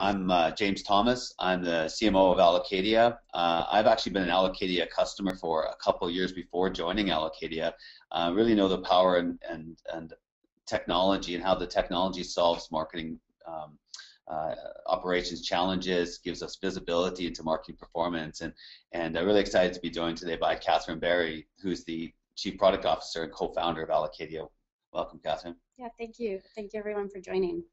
I'm James Thomas. I'm the CMO of Allocadia. I've actually been an Allocadia customer for a couple of years before joining Allocadia. Really know the power and technology and how the technology solves marketing uh, operations challenges, gives us visibility into marketing performance, and I'm really excited to be joined today by Catherine Barry, who's the Chief Product Officer and co-founder of Allocadia. Welcome, Catherine. Yeah, thank you. Thank you everyone for joining.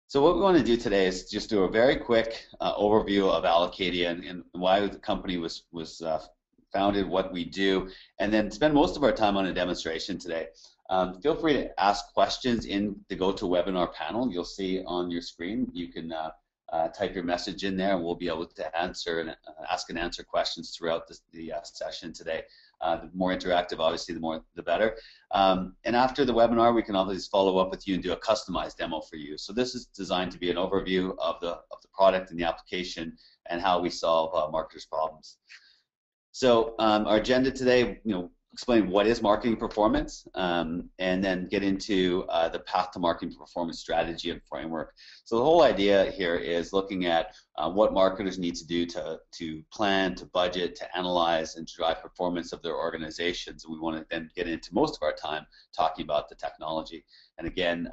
So what we want to do today is just do a very quick overview of Allocadia and why the company was founded, what we do, and then spend most of our time on a demonstration today. Feel free to ask questions in the GoToWebinar panel. You'll see on your screen. You can type your message in there, and we'll be able to answer and ask and answer questions throughout the session today. The more interactive, obviously, the better. And after the webinar, we can always follow up with you and do a customized demo for you. So this is designed to be an overview of the product and the application and how we solve marketers' problems. So our agenda today, explain what is marketing performance, and then get into the path to marketing performance strategy and framework. So the whole idea here is looking at what marketers need to do to plan, to budget, to analyze, and to drive performance of their organizations. We want to then get into most of our time talking about the technology. And again,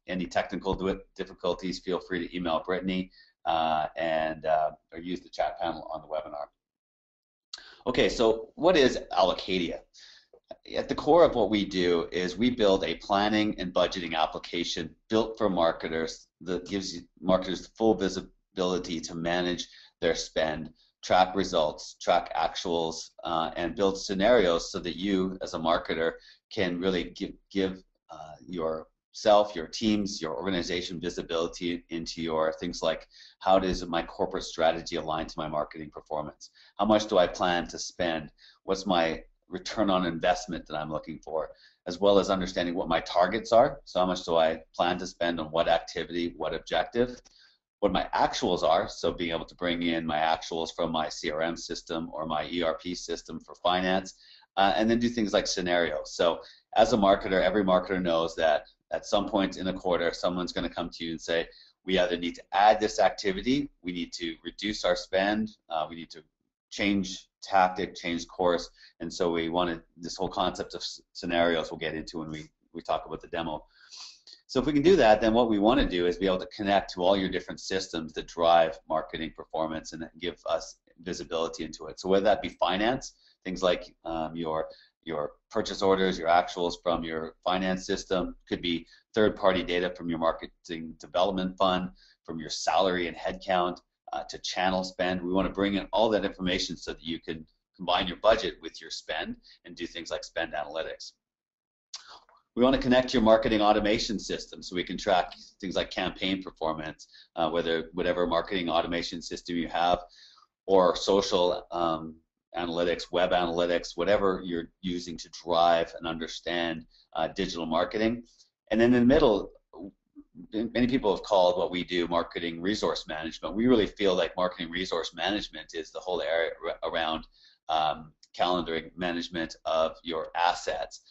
any technical difficulties, feel free to email Brittany or use the chat panel on the webinar. Okay, so what is Allocadia? At the core of what we do is we build a planning and budgeting application built for marketers that gives marketers full visibility to manage their spend, track results, track actuals, and build scenarios so that you, as a marketer, can really give yourself, your teams, your organization visibility into your things like, how does my corporate strategy align to my marketing performance? How much do I plan to spend? What's my return on investment that I'm looking for? As well as understanding what my targets are. So how much do I plan to spend on what activity, what objective? What my actuals are, so being able to bring in my actuals from my CRM system or my ERP system for finance, and then do things like scenarios. So as a marketer, every marketer knows that at some point in a quarter, someone's going to come to you and say, we either need to add this activity, we need to reduce our spend, we need to change tactic, change course, and so we wanted this whole concept of scenarios we'll get into when we talk about the demo. So if we can do that, then what we want to do is be able to connect to all your different systems that drive marketing performance and give us visibility into it. So whether that be finance, things like your purchase orders, your actuals from your finance system, could be third-party data from your marketing development fund, from your salary and headcount, to channel spend. We want to bring in all that information so that you can combine your budget with your spend and do things like spend analytics. We want to connect your marketing automation system so we can track things like campaign performance, whatever marketing automation system you have, or social analytics, web analytics, whatever you're using to drive and understand digital marketing. And then in the middle, many people have called what we do marketing resource management. We really feel like marketing resource management is the whole area around calendaring management of your assets,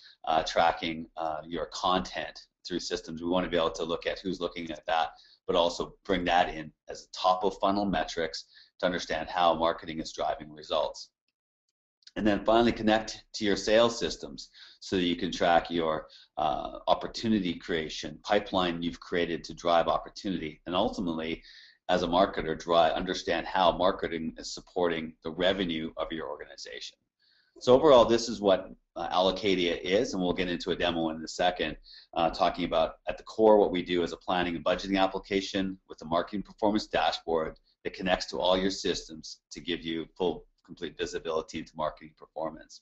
tracking your content through systems. We want to be able to look at who's looking at that, but also bring that in as top of funnel metrics to understand how marketing is driving results. And then finally connect to your sales systems so that you can track your opportunity creation, pipeline you've created to drive opportunity, and ultimately, as a marketer, understand how marketing is supporting the revenue of your organization. So overall, this is what Allocadia is, and we'll get into a demo in a second, talking about at the core what we do as a planning and budgeting application with a marketing performance dashboard that connects to all your systems to give you complete visibility into marketing performance.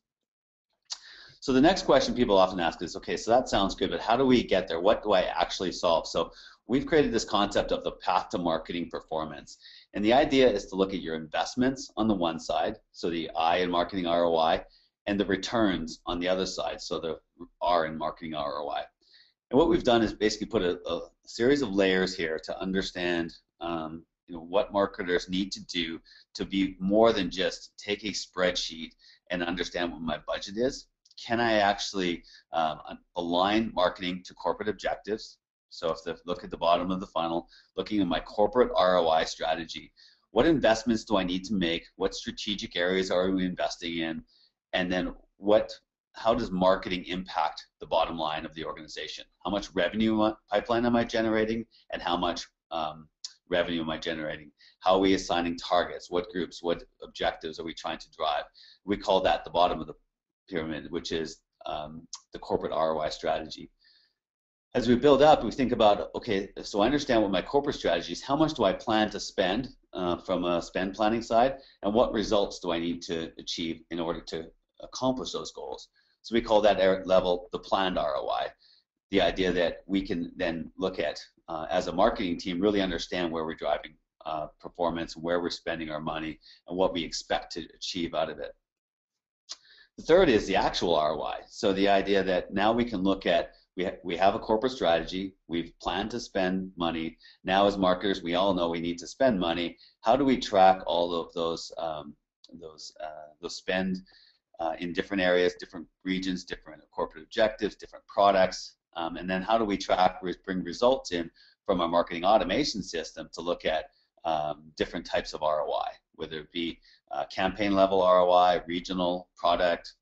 So the next question people often ask is, okay, so that sounds good, but how do we get there? What do I actually solve? So we've created this concept of the path to marketing performance. And the idea is to look at your investments on the one side, so the I in marketing ROI, and the returns on the other side, so the R in marketing ROI. And what we've done is basically put a series of layers here to understand what marketers need to do to be more than just take a spreadsheet and understand what my budget is. Can I actually align marketing to corporate objectives? So if the look at the bottom of the funnel, looking at my corporate ROI strategy, what investments do I need to make? What strategic areas are we investing in? And then how does marketing impact the bottom line of the organization? How much revenue pipeline am I generating, and how much revenue am I generating? How are we assigning targets? What groups, what objectives are we trying to drive? We call that the bottom of the pyramid, which is the corporate ROI strategy. As we build up, we think about, okay, so I understand what my corporate strategy is. How much do I plan to spend from a spend planning side, and what results do I need to achieve in order to accomplish those goals? So we call that level the planned ROI. The idea that we can then look at, as a marketing team, really understand where we're driving performance, where we're spending our money, and what we expect to achieve out of it. The third is the actual ROI. So the idea that now we can look at, we have a corporate strategy, we've planned to spend money. Now as marketers, we all know we need to spend money. How do we track all of those spend in different areas, different regions, different corporate objectives, different products, and then how do we track, bring results in from our marketing automation system to look at different types of ROI, whether it be campaign level ROI, regional, product,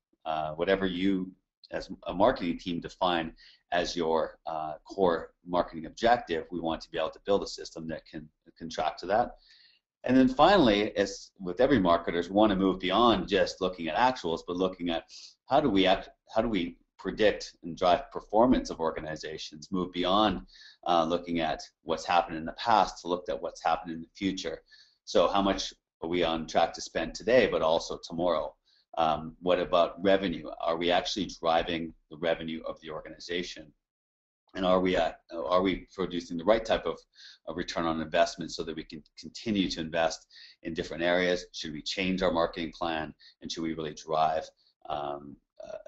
whatever you as a marketing team define as your core marketing objective. We want to be able to build a system that can track to that. And then finally, as with every marketer, we want to move beyond just looking at actuals, but looking at how do we predict and drive performance of organizations, move beyond looking at what's happened in the past to look at what's happened in the future. So how much are we on track to spend today, but also tomorrow? What about revenue? Are we actually driving the revenue of the organization? And are we producing the right type of return on investment so that we can continue to invest in different areas? Should we change our marketing plan, and should we really drive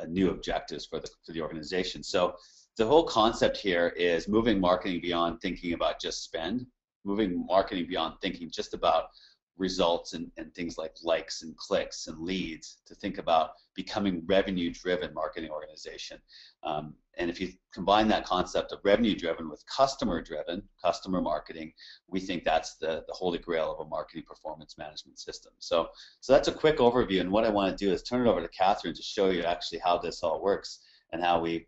new objectives for the organization? So the whole concept here is moving marketing beyond thinking about just spend, moving marketing beyond thinking just about results and things like likes and clicks and leads, to think about becoming revenue-driven marketing organization. And if you combine that concept of revenue-driven with customer-driven, customer marketing, we think that's the holy grail of a marketing performance management system. So that's a quick overview, and what I want to do is turn it over to Catherine to show you actually how this all works and how we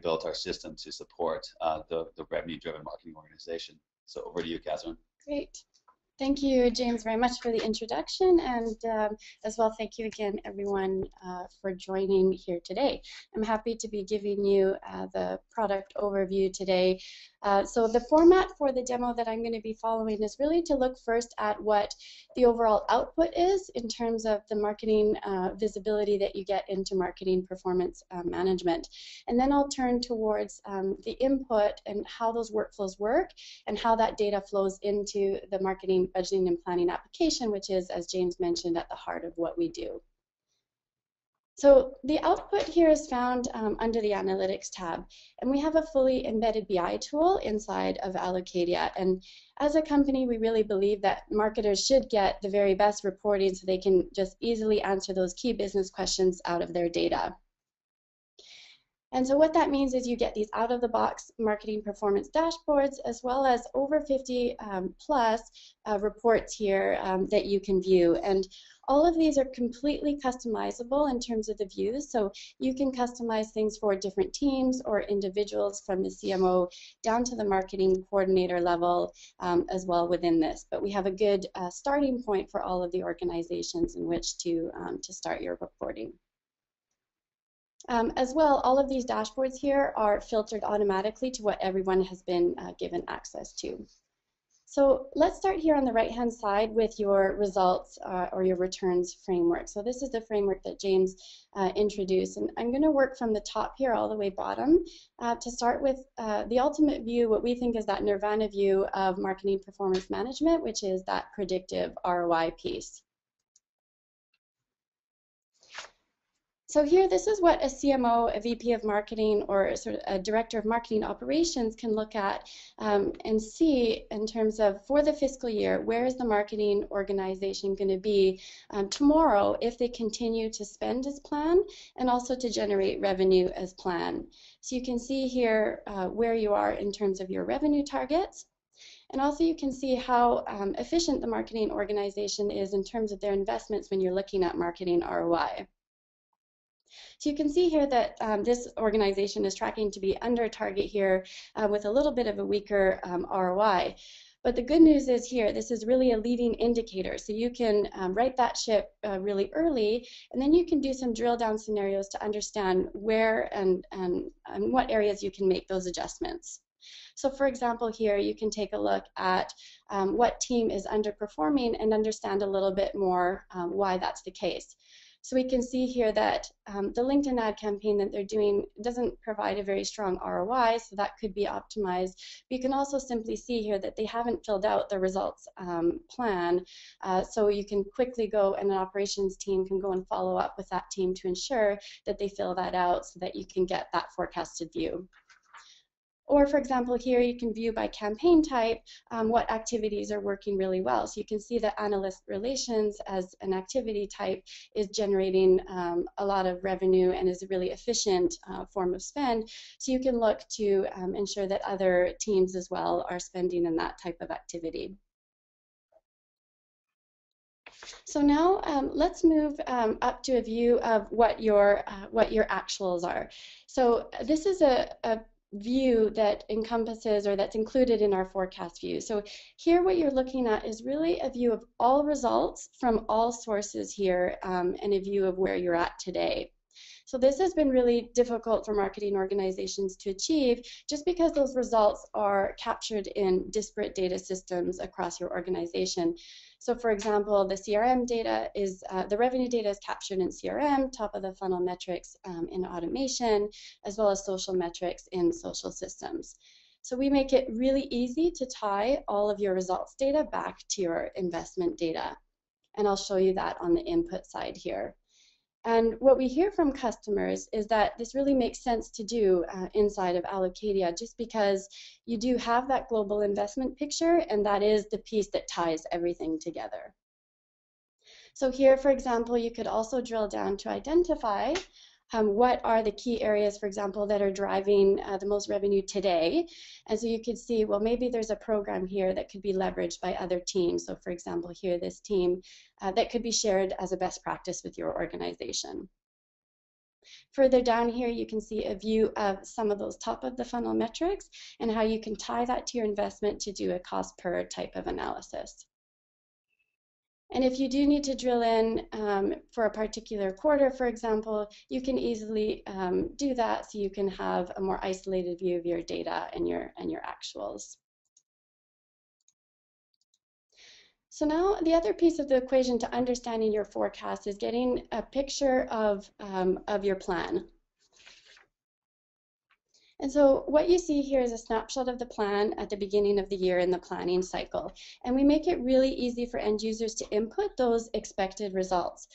built our system to support the revenue-driven marketing organization. So over to you, Catherine. Great. Thank you, James, very much for the introduction, and as well, thank you again, everyone, for joining here today. I'm happy to be giving you the product overview today. So the format for the demo that I'm going to be following is really to look first at what the overall output is in terms of the marketing visibility that you get into marketing performance management. And then I'll turn towards the input and how those workflows work and how that data flows into the marketing budgeting and planning application, which is, as James mentioned, at the heart of what we do. So the output here is found under the Analytics tab, and we have a fully embedded BI tool inside of Allocadia. And as a company, we really believe that marketers should get the very best reporting so they can just easily answer those key business questions out of their data. And so what that means is you get these out-of-the-box marketing performance dashboards, as well as over 50 plus reports here that you can view. And all of these are completely customizable in terms of the views, so you can customize things for different teams or individuals from the CMO down to the marketing coordinator level as well within this. But we have a good starting point for all of the organizations in which to start your reporting. As well, all of these dashboards here are filtered automatically to what everyone has been given access to. So let's start here on the right-hand side with your results or your returns framework. So this is the framework that James introduced, and I'm going to work from the top here all the way bottom to start with the ultimate view, what we think is that nirvana view of marketing performance management, which is that predictive ROI piece. So here, this is what a CMO, a VP of marketing, or sort of a director of marketing operations can look at and see in terms of, for the fiscal year, where is the marketing organization going to be tomorrow if they continue to spend as planned and also to generate revenue as planned. So you can see here where you are in terms of your revenue targets. And also you can see how efficient the marketing organization is in terms of their investments when you're looking at marketing ROI. So you can see here that this organization is tracking to be under target here with a little bit of a weaker ROI. But the good news is here, this is really a leading indicator. So you can right that ship really early, and then you can do some drill down scenarios to understand where and what areas you can make those adjustments. So for example, here you can take a look at what team is underperforming and understand a little bit more why that's the case. So we can see here that the LinkedIn ad campaign that they're doing doesn't provide a very strong ROI, so that could be optimized. But you can also simply see here that they haven't filled out the results plan, so you can quickly go, and an operations team can go and follow up with that team to ensure that they fill that out so that you can get that forecasted view. Or for example, here you can view by campaign type what activities are working really well. So you can see that analyst relations as an activity type is generating a lot of revenue and is a really efficient form of spend. So you can look to ensure that other teams as well are spending in that type of activity. So now let's move up to a view of what your actuals are. So this is a view that encompasses, or that's included in our forecast view. So here what you're looking at is really a view of all results from all sources here and a view of where you're at today. So this has been really difficult for marketing organizations to achieve just because those results are captured in disparate data systems across your organization. So for example, the CRM data is, the revenue data is captured in CRM, top of the funnel metrics in automation, as well as social metrics in social systems. So we make it really easy to tie all of your results data back to your investment data. And I'll show you that on the input side here. And what we hear from customers is that this really makes sense to do inside of Allocadia, just because you do have that global investment picture, and that is the piece that ties everything together. So here, for example, you could also drill down to identify what are the key areas, for example, that are driving the most revenue today. And so you could see, well, maybe there's a program here that could be leveraged by other teams. So for example, here, this team that could be shared as a best practice with your organization. Further down here, you can see a view of some of those top of the funnel metrics and how you can tie that to your investment to do a cost per type of analysis. And if you do need to drill in for a particular quarter, for example, you can easily do that, so you can have a more isolated view of your data and your actuals. So now the other piece of the equation to understanding your forecast is getting a picture of your plan. And so what you see here is a snapshot of the plan at the beginning of the year in the planning cycle. And we make it really easy for end users to input those expected results.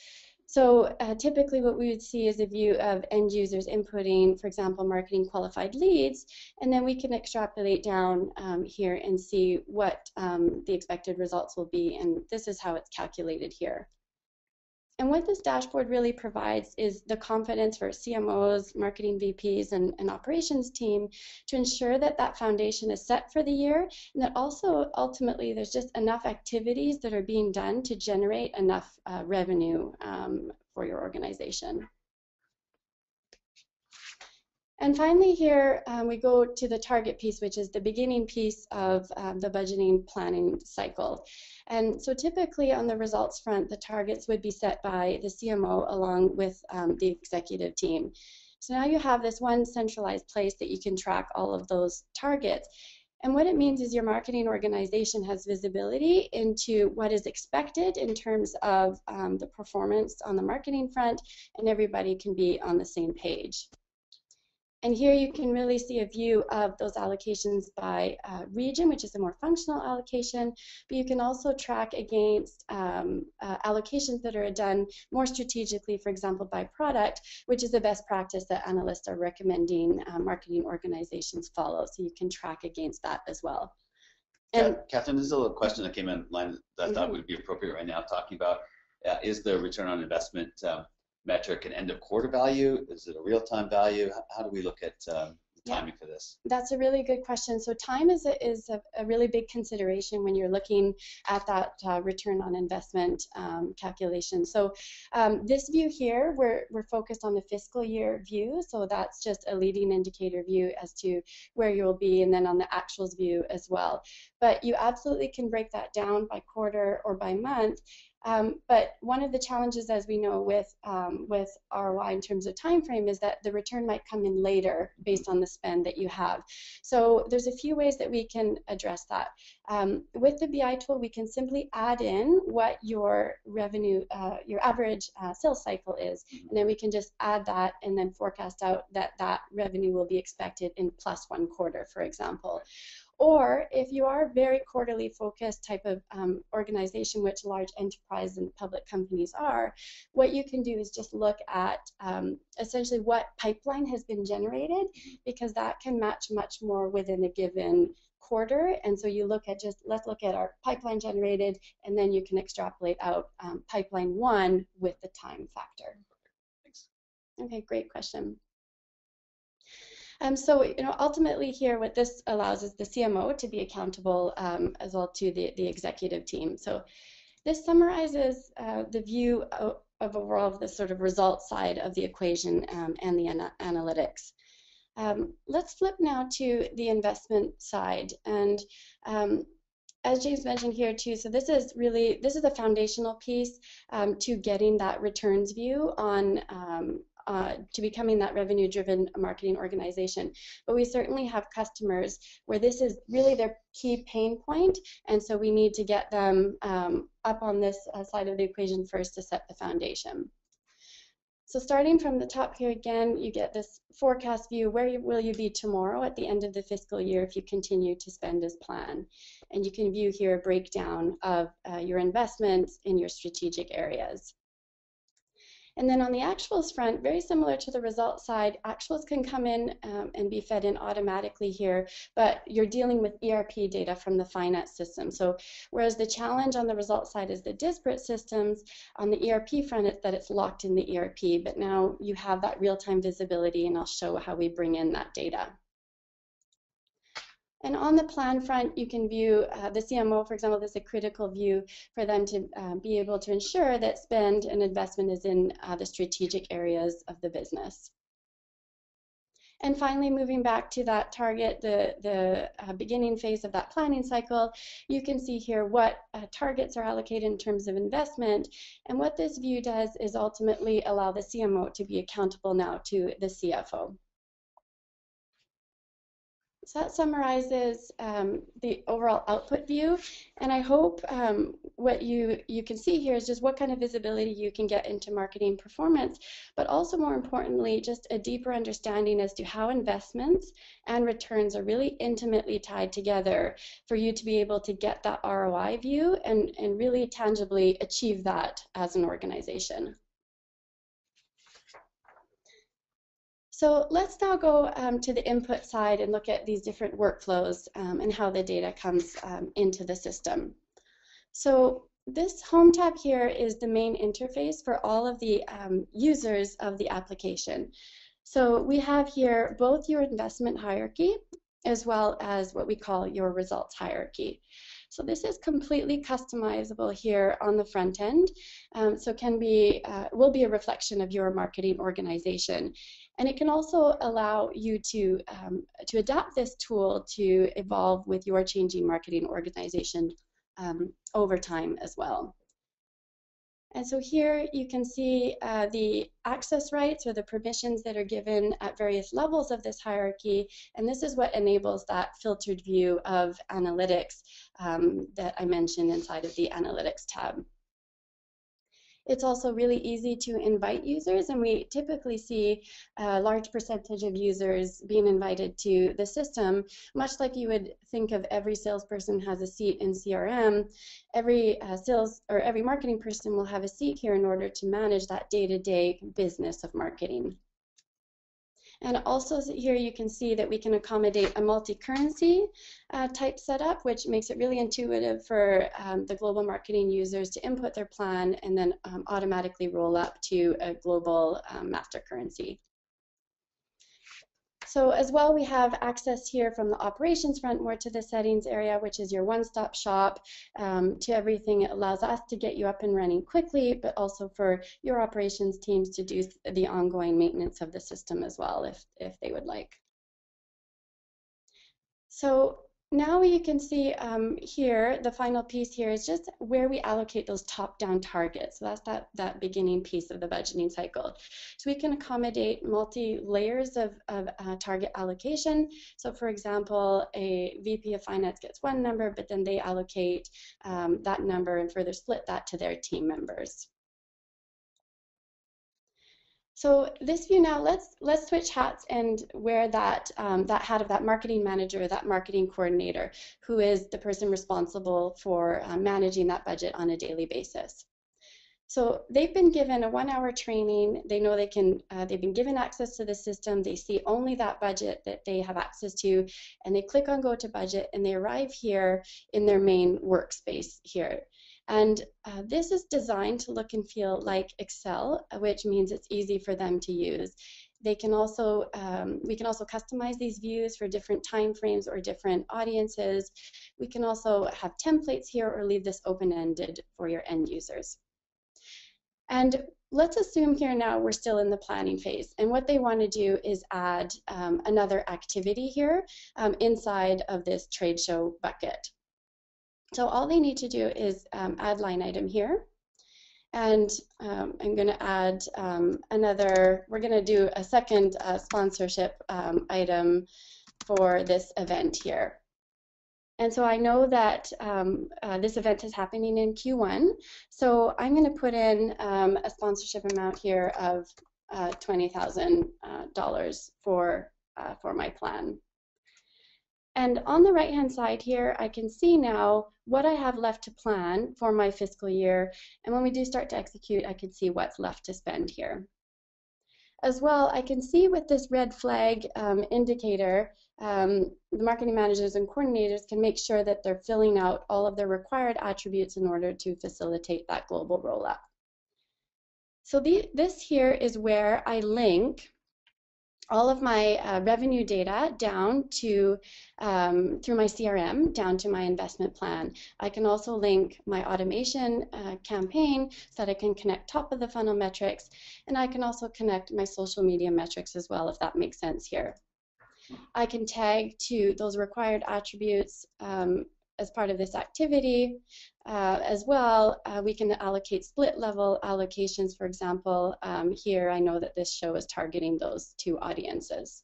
So typically what we would see is a view of end users inputting, for example, marketing qualified leads, and then we can extrapolate down here and see what the expected results will be, and this is how it's calculated here. And what this dashboard really provides is the confidence for CMOs, marketing VPs, and operations team to ensure that that foundation is set for the year, and that also ultimately there's just enough activities that are being done to generate enough revenue for your organization. And finally here, we go to the target piece, which is the beginning piece of the budgeting planning cycle. And so typically on the results front, the targets would be set by the CMO along with the executive team. So now you have this one centralized place that you can track all of those targets. And what it means is your marketing organization has visibility into what is expected in terms of the performance on the marketing front, and everybody can be on the same page. And here you can really see a view of those allocations by region, which is a more functional allocation, but you can also track against allocations that are done more strategically, for example, by product, which is the best practice that analysts are recommending marketing organizations follow. So you can track against that as well. And Catherine, this is a little question that came in line that I thought would be appropriate right now, talking about is the return on investment metric an end of quarter value? Is it a real-time value? How do we look at the timing for this? That's a really good question. So time is a really big consideration when you're looking at that return on investment calculation. So this view here, we're focused on the fiscal year view. So that's just a leading indicator view as to where you'll be, and then on the actuals view as well. But you absolutely can break that down by quarter or by month. But one of the challenges, as we know, with ROI in terms of time frame is that the return might come in later based on the spend that you have. So there's a few ways that we can address that. With the BI tool, we can simply add in what your revenue, your average sales cycle is, and then we can just add that and then forecast out that that revenue will be expected in +1 quarter, for example. Or if you are a very quarterly focused type of organization, which large enterprise and public companies are, what you can do is just look at essentially what pipeline has been generated, because that can match much more within a given quarter. And so you look at let's look at our pipeline generated, and then you can extrapolate out pipeline 1 with the time factor. Thanks. Okay, great question. So, ultimately here, what this allows is the CMO to be accountable as well to the executive team. So this summarizes the view of overall of the sort of results side of the equation and the analytics. Let's flip now to the investment side. And as James mentioned here too, so this is the foundational piece to getting that returns view on to becoming that revenue-driven marketing organization. But we certainly have customers where this is really their key pain point, and so we need to get them up on this side of the equation first to set the foundation. So starting from the top here again, you get this forecast view. Where will you be tomorrow at the end of the fiscal year if you continue to spend as planned? And you can view here a breakdown of your investments in your strategic areas. And then on the actuals front, very similar to the results side, actuals can come in and be fed in automatically here, but you're dealing with ERP data from the finance system. So whereas the challenge on the results side is the disparate systems, on the ERP front it's that it's locked in the ERP, but now you have that real-time visibility, and I'll show how we bring in that data. And on the plan front, you can view the CMO, for example, there's a critical view for them to be able to ensure that spend and investment is in the strategic areas of the business. And finally, moving back to that target, the beginning phase of that planning cycle, you can see here what targets are allocated in terms of investment. And what this view does is ultimately allow the CMO to be accountable now to the CFO. So that summarizes the overall output view, and I hope what you can see here is just what kind of visibility you can get into marketing performance, but also more importantly, just a deeper understanding as to how investments and returns are really intimately tied together for you to be able to get that ROI view and really tangibly achieve that as an organization. So let's now go to the input side and look at these different workflows and how the data comes into the system. So this home tab here is the main interface for all of the users of the application. So we have here both your investment hierarchy as well as what we call your results hierarchy. So this is completely customizable here on the front end. So will be a reflection of your marketing organization. And it can also allow you to adapt this tool to evolve with your changing marketing organization over time as well. And so here you can see the access rights or the permissions that are given at various levels of this hierarchy, and this is what enables that filtered view of analytics that I mentioned inside of the Analytics tab. It's also really easy to invite users, and we typically see a large percentage of users being invited to the system. Much like you would think of every salesperson has a seat in CRM, every sales or every marketing person will have a seat here in order to manage that day-to-day business of marketing. And also here you can see that we can accommodate a multi-currency type setup, which makes it really intuitive for the global marketing users to input their plan and then automatically roll up to a global master currency. So as well, we have access here from the operations front more to the settings area, which is your one-stop shop to everything. It allows us to get you up and running quickly, but also for your operations teams to do the ongoing maintenance of the system as well, if they would like. So now you can see here, the final piece here is just where we allocate those top-down targets. So that's that beginning piece of the budgeting cycle. So we can accommodate multi-layers of target allocation. So for example, a VP of Finance gets one number, but then they allocate that number and further split that to their team members. So this view now, let's switch hats and wear that hat of that marketing manager, that marketing coordinator, who is the person responsible for managing that budget on a daily basis. So they've been given a 1-hour training. They know they can. They've been given access to the system. They see only that budget that they have access to, and they click on Go to Budget, and they arrive here in their main workspace here. And this is designed to look and feel like Excel, which means it's easy for them to use. They can also, we can also customize these views for different time frames or different audiences. We can also have templates here or leave this open-ended for your end users. And let's assume here now we're still in the planning phase. And what they want to do is add another activity here inside of this trade show bucket. So all they need to do is add line item here. And I'm going to add we're going to do a second sponsorship item for this event here. And so I know that this event is happening in Q1. So I'm going to put in a sponsorship amount here of $20,000 for my plan. And on the right-hand side here, I can see now what I have left to plan for my fiscal year. And when we do start to execute, I can see what's left to spend here. As well, I can see with this red flag indicator, the marketing managers and coordinators can make sure that they're filling out all of the required attributes in order to facilitate that global roll-up. So this here is where I link all of my revenue data down to, through my CRM, down to my investment plan. I can also link my automation campaign so that I can connect top of the funnel metrics, and I can also connect my social media metrics as well, if that makes sense here. I can tag to those required attributes as part of this activity. As well, we can allocate split level allocations. For example, here I know that this show is targeting those two audiences.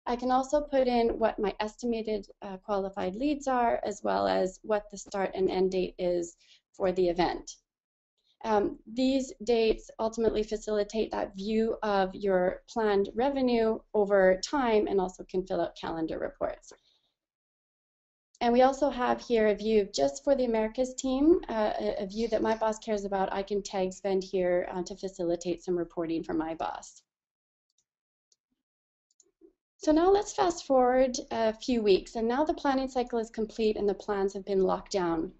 I can also put in what my estimated qualified leads are, as well as what the start and end date is for the event. These dates ultimately facilitate that view of your planned revenue over time and also can fill out calendar reports. And we also have here a view just for the Americas team, a view that my boss cares about. I can tag spend here to facilitate some reporting for my boss. So now let's fast forward a few weeks, and now the planning cycle is complete and the plans have been locked down.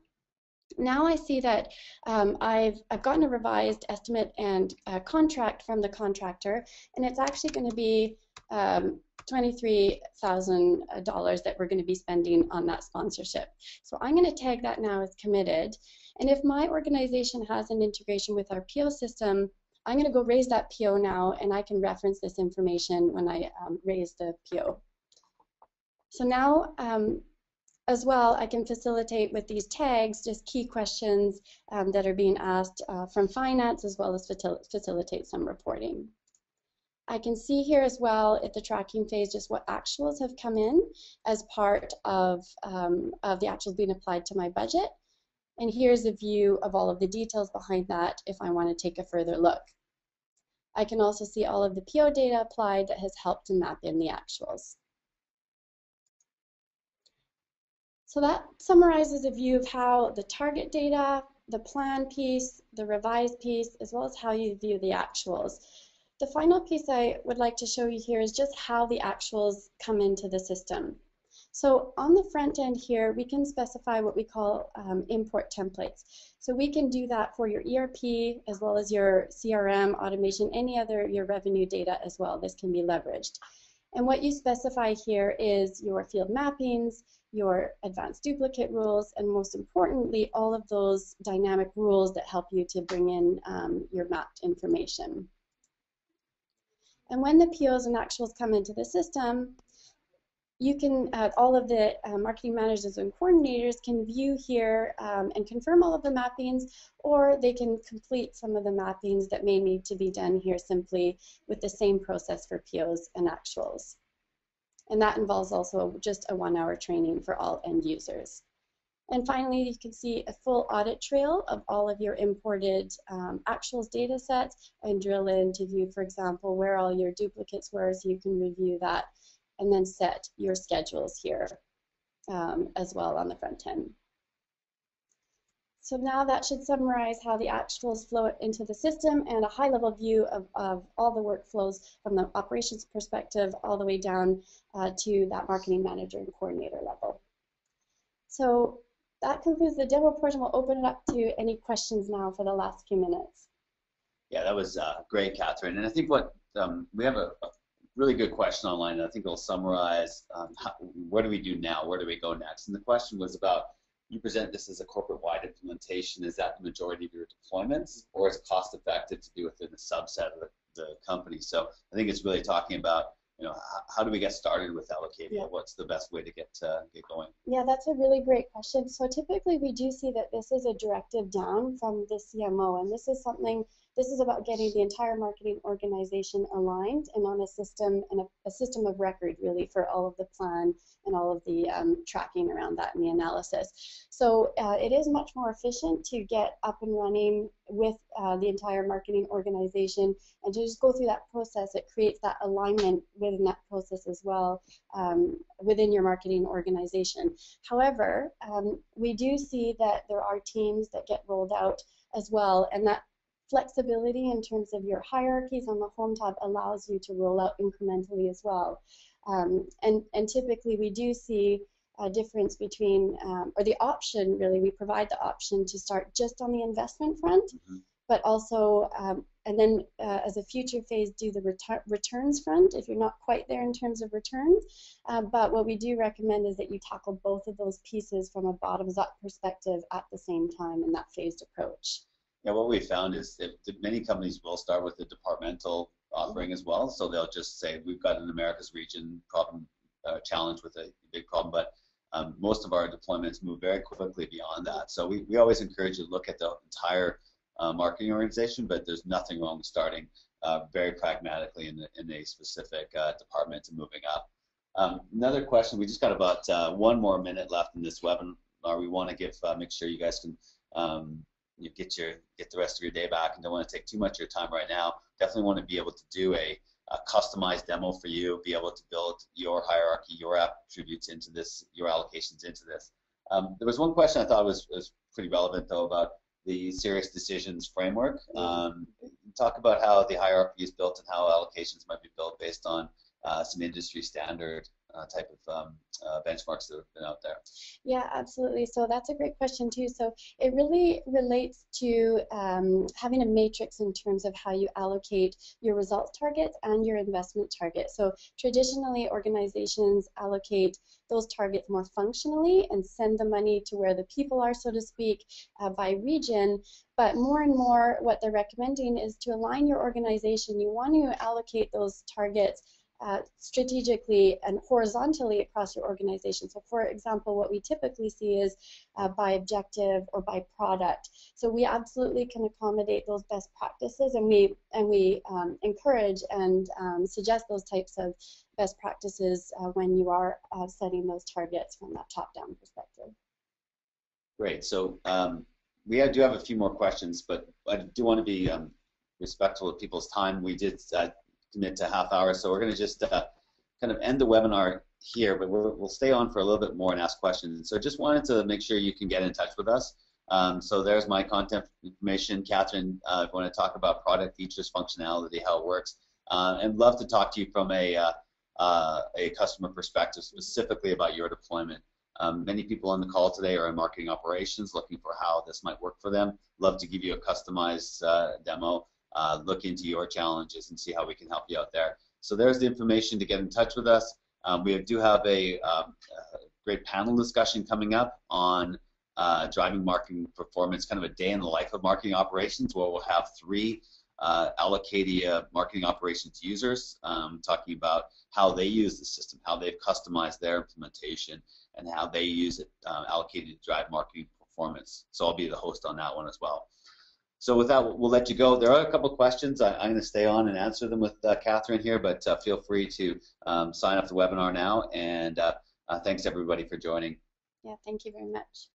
Now I see that I've gotten a revised estimate and contract from the contractor, and it's actually going to be $23,000 that we're going to be spending on that sponsorship. So I'm going to tag that now as committed. And if my organization has an integration with our PO system, I'm going to go raise that PO now, and I can reference this information when I raise the PO. So now, as well, I can facilitate with these tags just key questions that are being asked from finance, as well as facilitate some reporting. I can see here as well at the tracking phase just what actuals have come in as part of the actuals being applied to my budget. And here's a view of all of the details behind that if I want to take a further look. I can also see all of the PO data applied that has helped to map in the actuals. So that summarizes a view of how the target data, the plan piece, the revised piece, as well as how you view the actuals. The final piece I would like to show you here is just how the actuals come into the system. So on the front end here, we can specify what we call import templates. So we can do that for your ERP as well as your CRM, automation, any other your revenue data as well. This can be leveraged. And what you specify here is your field mappings, your advanced duplicate rules, and most importantly, all of those dynamic rules that help you to bring in your mapped information. And when the POs and actuals come into the system, you can, all of the marketing managers and coordinators can view here and confirm all of the mappings, or they can complete some of the mappings that may need to be done here simply with the same process for POs and actuals. And that involves also just a 1-hour training for all end users. And finally, you can see a full audit trail of all of your imported actuals data sets and drill in to view, for example, where all your duplicates were, so you can review that and then set your schedules here as well on the front end. So now that should summarize how the actuals flow into the system and a high-level view of all the workflows from the operations perspective all the way down to that marketing manager and coordinator level. So that concludes the demo portion. We'll open it up to any questions now for the last few minutes. Yeah, that was great, Catherine. And I think what we have a really good question online, and I think it'll summarize what do we do now? Where do we go next? And the question was about, you present this as a corporate-wide implementation. Is that the majority of your deployments, or is it cost-effective to do within a subset of the company? So I think it's really talking about, you know, how do we get started with Allocadia? Yeah. What's the best way to get going? Yeah, that's a really great question. So typically we do see that this is a directive down from the CMO, and this is something. This is about getting the entire marketing organization aligned and on a system and a system of record, really, for all of the plan and all of the tracking around that and the analysis. So it is much more efficient to get up and running with the entire marketing organization and to just go through that process. It creates that alignment within that process as well within your marketing organization. However, we do see that there are teams that get rolled out as well, and that flexibility in terms of your hierarchies on the home tab allows you to roll out incrementally as well. And typically we do see a difference between, or the option really, we provide the option to start just on the investment front, but also, and then as a future phase, do the returns front if you're not quite there in terms of returns. But what we do recommend is that you tackle both of those pieces from a bottoms-up perspective at the same time in that phased approach. Yeah, what we found is that many companies will start with the departmental offering as well. So they'll just say, we've got an Americas region problem, challenge with a big problem, but most of our deployments move very quickly beyond that. So we always encourage you to look at the entire marketing organization, but there's nothing wrong with starting very pragmatically in a specific department and moving up. Another question, we just got about 1 more minute left in this webinar. We want to make sure you guys can you get the rest of your day back and don't want to take too much of your time right now. Definitely want to be able to do a customized demo for you, be able to build your hierarchy, your attributes into this, your allocations into this. There was one question I thought was pretty relevant though about the serious decisions framework. Talk about how the hierarchy is built and how allocations might be built based on some industry standard type of benchmarks that have been out there. Yeah, absolutely. So that's a great question too. So it really relates to having a matrix in terms of how you allocate your results targets and your investment targets. So traditionally, organizations allocate those targets more functionally and send the money to where the people are, so to speak, by region. But more and more, what they're recommending is to align your organization. You want to allocate those targets strategically and horizontally across your organization. So for example, what we typically see is by objective or by product. So we absolutely can accommodate those best practices, and we encourage and suggest those types of best practices when you are setting those targets from that top-down perspective. Great. So we do have a few more questions, but I do want to be respectful of people's time. We did commit to half hour, so we're going to just kind of end the webinar here, but we'll stay on for a little bit more and ask questions. And so just wanted to make sure you can get in touch with us. So there's my contact information. Catherine, if you want to talk about product features, functionality, how it works, and love to talk to you from a customer perspective, specifically about your deployment. Many people on the call today are in marketing operations looking for how this might work for them. Love to give you a customized demo, look into your challenges and see how we can help you out there. So there's the information to get in touch with us. We do have a great panel discussion coming up on driving marketing performance, kind of a day in the life of marketing operations, where we'll have 3 Allocadia marketing operations users talking about how they use the system, how they've customized their implementation, and how they use it Allocadia to drive marketing performance. So I'll be the host on that one as well. So with that, we'll let you go. There are a couple of questions. I'm going to stay on and answer them with Catherine here, but feel free to sign up the webinar now. And thanks everybody for joining. Yeah, thank you very much.